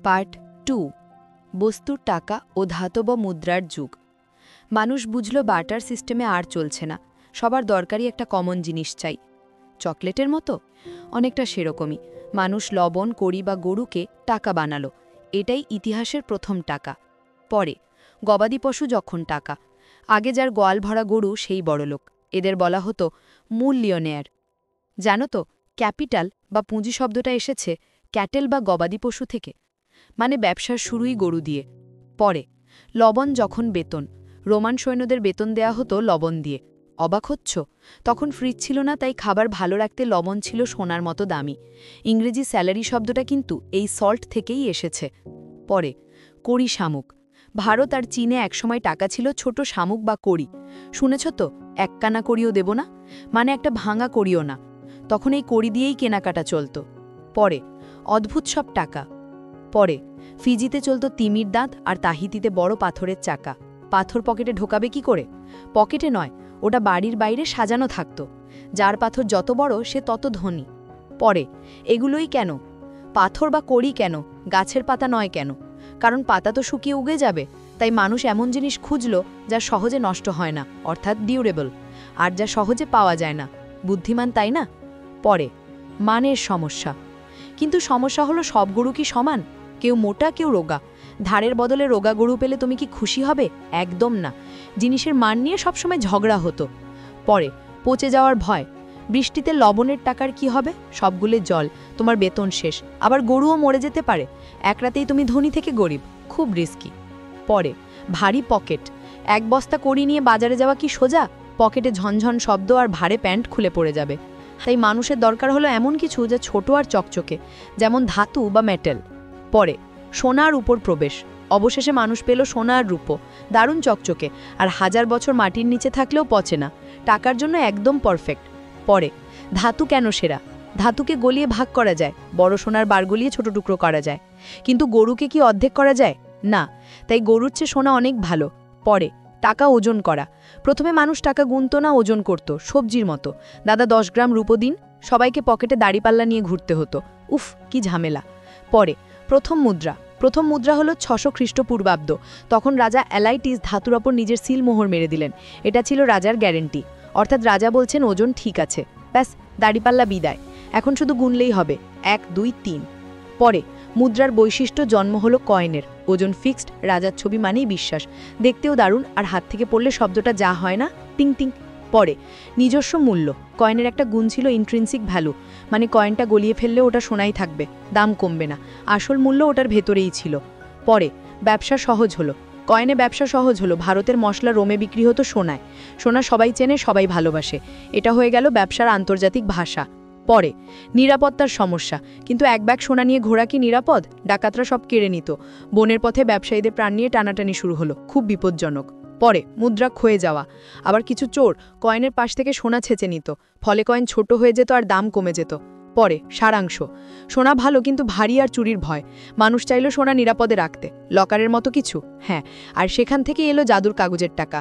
Part 2 বস্তুর টাকা ও ধাতব মুদ্রার যুগ। মানুষ বুঝল বার্টার সিস্টেমে আর চলছে না, সবার দরকারি একটা কমন জিনিস চাই। চকলেটের মতো? অনেকটা সেরকমই মানুষ লবণ, কড়ি বা গরুকে টাকা বানালো। এটাই ইতিহাসের প্রথম টাকা। পরে গবাদি পশু যখন টাকা। আগে যার গোয়াল ভরা গরু সেই বড়লোক, এদের বলা হতো মূল্যনেয়ার। জানো তো, ক্যাপিটাল বা পুঁজি শব্দটা এসেছে ক্যাটেল বা গবাদি পশু থেকে, মানে ব্যবসার শুরুই গরু দিয়ে। পরে লবণ যখন বেতন, রোমান সৈন্যদের বেতন দেয়া হতো লবণ দিয়ে। অবাক হচ্ছ? তখন ফ্রিজ ছিল না, তাই খাবার ভালো রাখতে লবণ ছিল সোনার মতো দামি। ইংরেজি স্যালারি শব্দটা কিন্তু এই সল্ট থেকেই এসেছে। পরে কড়ি শামুক। ভারত আর চীনে একসময় টাকা ছিল ছোট শামুক বা কড়ি। শুনেছ তো, এককানা কড়িও দেব না, মানে একটা ভাঙা কড়িও না। তখন এই কড়ি দিয়েই কেনাকাটা চলত। পরে অদ্ভুত সব টাকা। পরে ফিজিতে চলত তিমির দাঁত আর তাহিতিতে বড় পাথরের চাকা। পাথর পকেটে ঢোকাবে কি করে? পকেটে নয়, ওটা বাড়ির বাইরে সাজানো থাকত। যার পাথর যত বড় সে তত ধনী। পরে এগুলোই কেন? পাথর বা কড়ি কেন? গাছের পাতা নয় কেন? কারণ পাতা তো শুকিয়ে উগে যাবে, তাই মানুষ এমন জিনিস খুঁজল যা সহজে নষ্ট হয় না, অর্থাৎ ডিউরেবল, আর যা সহজে পাওয়া যায় না। বুদ্ধিমান, তাই না? পরে মানের সমস্যা। কিন্তু সমস্যা হলো, সব গরু কি সমান? কেউ মোটা, কেউ রোগা। ধারের বদলে রোগা গরু পেলে তুমি কি খুশি হবে? একদম না। জিনিসের মান নিয়ে সবসময় ঝগড়া হতো। পরে পচে যাওয়ার ভয়। বৃষ্টিতে লবণের টাকার কি হবে? সবগুলো জল, তোমার বেতন শেষ। আবার গরুও মরে যেতে পারে। এক রাতেই তুমি ধনী থেকে গরিব, খুব রিস্কি। পরে ভারী পকেট। এক বস্তা কড়ি নিয়ে বাজারে যাওয়া কি সোজা? পকেটে ঝনঝন শব্দ আর ভারে প্যান্ট খুলে পড়ে যাবে। তাই মানুষের দরকার হলো এমন কিছু যা ছোট আর চকচকে, যেমন ধাতু বা মেটেল। পরে সোনার উপর প্রবেশ। অবশেষে মানুষ পেল সোনা আর রূপো, দারুণ চকচকে, আর 1000 বছর মাটির নিচে থাকলেও পচে না। টাকার জন্য একদম পারফেক্ট। পরে ধাতু কেন সেরা? ধাতুকে গলিয়ে ভাগ করা যায়, বড় সোনার বার গলিয়ে ছোট টুকরো করা যায়। কিন্তু গরুকে কি অর্ধেক করা যায়? না। তাই গরুর চেয়ে সোনা অনেক ভালো। পরে টাকা ওজন করা। প্রথমে মানুষ টাকা গুনত না, ওজন করত, সবজির মতো। দাদা 10 গ্রাম রূপো দিন, সবাইকে পকেটে দাড়িপাল্লা নিয়ে ঘুরতে হতো। উফ, কি ঝামেলা। পরে প্রথম মুদ্রা। প্রথম মুদ্রা হলো 600 খ্রিস্টপূর্বাব্দ। তখন রাজা অ্যালাইটিস ধাতুর ওপর নিজের সিল মোহর মেরে দিলেন। এটা ছিল রাজার গ্যারেন্টি, অর্থাৎ রাজা বলছেন ওজন ঠিক আছে, ব্যাস দাড়িপাল্লা বিদায়, এখন শুধু গুনলেই হবে, 1 2 3। পরে মুদ্রার বৈশিষ্ট্য জন্ম হলো কয়েনের। ওজন ফিক্সড, রাজার ছবি মানেই বিশ্বাস, দেখতেও দারুণ, আর হাত থেকে পড়লে শব্দটা যা হয় না, টিং টিং। পরে নিজস্ব মূল্য। কয়েনের একটা গুণ ছিল ইন্ট্রিনসিক ভ্যালু, মানে কয়েনটা গলিয়ে ফেললে ওটা সোনাই থাকবে, দাম কমবে না, আসল মূল্য ওটার ভেতরেই ছিল। পরে ব্যবসা সহজ হলো। কয়েনে ব্যবসা সহজ হলো। ভারতের মশলা রোমে বিক্রি হতো সোনায়। সোনা সবাই চেনে, সবাই ভালোবাসে। এটা হয়ে গেল ব্যবসার আন্তর্জাতিক ভাষা। পরে নিরাপত্তার সমস্যা। কিন্তু এক ব্যাগ সোনা নিয়ে ঘোরা কি নিরাপদ? ডাকাতরা সব কেড়ে নিত। বনের পথে ব্যবসায়ীদের প্রাণ নিয়ে টানাটানি শুরু হলো, খুব বিপজ্জনক। পরে মুদ্রা ক্ষয়ে যাওয়া। আবার কিছু চোর কয়েনের পাশ থেকে সোনা ছেঁচে নিত, ফলে কয়েন ছোট হয়ে যেত আর দাম কমে যেত। পরে সারাংশ। সোনা ভালো, কিন্তু ভারী আর চুরির ভয়। মানুষ চাইল সোনা নিরাপদে রাখতে, লকারের মতো কিছু। হ্যাঁ, আর সেখান থেকে এলো জাদুর কাগজের টাকা।